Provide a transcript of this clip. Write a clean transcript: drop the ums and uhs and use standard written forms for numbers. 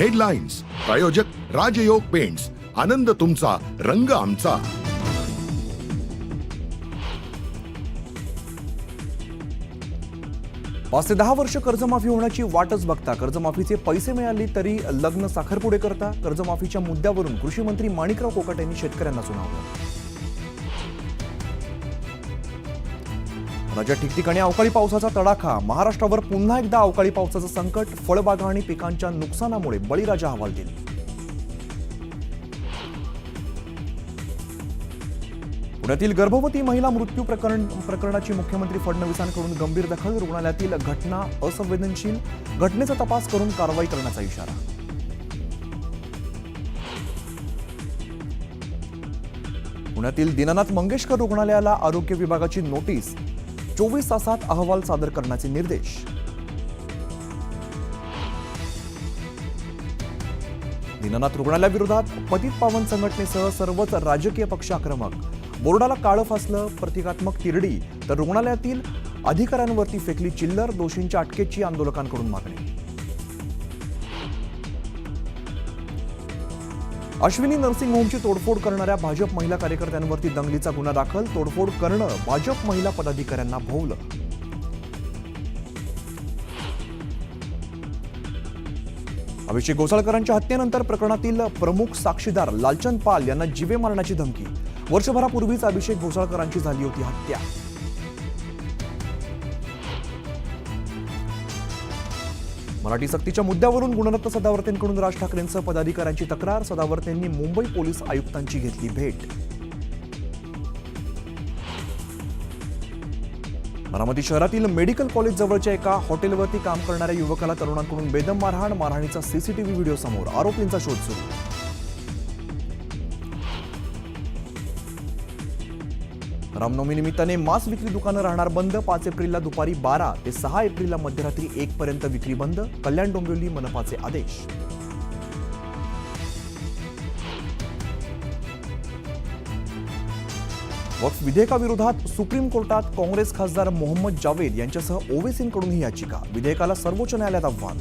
Headlines प्रायोजक राजयोग paints, आनंद तुमचा, रंग आमचा. 5 ते 10 वर्ष कर्जमाफी होण्याची वाटच बघता कर्जमाफीचे पैसे मिळाले तरी लग्न साखरपुडे करता. कर्जमाफीच्या मुद्द्यावरून कृषी मंत्री माणिकराव कोकाटे यांनी शेतकऱ्यांना सुनावलं. राज्यात ठिकठिकाणी अवकाळी पावसाचा तडाखा. महाराष्ट्रावर पुन्हा एकदा अवकाळी पावसाचं संकट. फळबागा आणि पिकांच्या नुकसानामुळे बळीराजा हवालदिल. पुण्यातील गर्भवती महिला मृत्यू प्रकरणाची मुख्यमंत्री फडणवीसांकडून गंभीर दखल. रुग्णालयातील घटना असंवेदनशील. घटनेचा तपास करून कारवाई करण्याचा इशारा. पुण्यातील दीनानाथ मंगेशकर रुग्णालयाला आरोग्य विभागाची नोटीस. 24 तासात अहवाल सादर करण्याचे निर्देश. दीनानाथ रुग्णालयाविरोधात पतित पावन संघटनेसह सर्वच राजकीय पक्ष आक्रमक. बोर्डाला काळं फासलं. प्रतिकात्मक तिरडी तर रुग्णालयातील अधिकाऱ्यांवरती फेकली चिल्लर. दोषींच्या अटकेची आंदोलकांकडून मागणी. अश्विनी नर्सिंग होमची तोडफोड करणाऱ्या भाजप महिला कार्यकर्त्यांवरती दंगलीचा गुन्हा दाखल. तोडफोड करणं भाजप महिला पदाधिकाऱ्यांना भोवलं. अभिषेक घोसाळकरांच्या हत्येनंतर प्रकरणातील प्रमुख साक्षीदार लालचंद पाल यांना जीवे मारण्याची धमकी. वर्षभरापूर्वीच अभिषेक घोसाळकरांची झाली होती हत्या. मराठी सक्तीच्या मुद्द्यावरून गुणरत्न सदावर्तेंकडून राज ठाकरेंसह पदाधिकाऱ्यांची तक्रार. सदावर्तेंनी मुंबई पोलीस आयुक्तांची घेतली भेट. बारामती शहरातील मेडिकल कॉलेज जवळच्या एका हॉटेलवरती काम करणाऱ्या युवकाला तरुणांकडून बेदम मारहाण. मारहाणीचा सीसीटीव्ही व्हिडिओ समोर. आरोपींचा शोध सुरू. रामनवमी निमित्ताने मांस विक्री दुकानं राहणार बंद. 5 एप्रिलला दुपारी 12 ते 6 एप्रिलला मध्यरात्री 1 पर्यंत विक्री बंद. कल्याण डोंबिवली मनपाचे आदेश. वक्फ विधेयकाविरोधात सुप्रीम कोर्टात काँग्रेस खासदार मोहम्मद जावेद यांच्यासह ओवेसींकडून ही याचिका. विधेयकाला सर्वोच्च न्यायालयात आव्हान.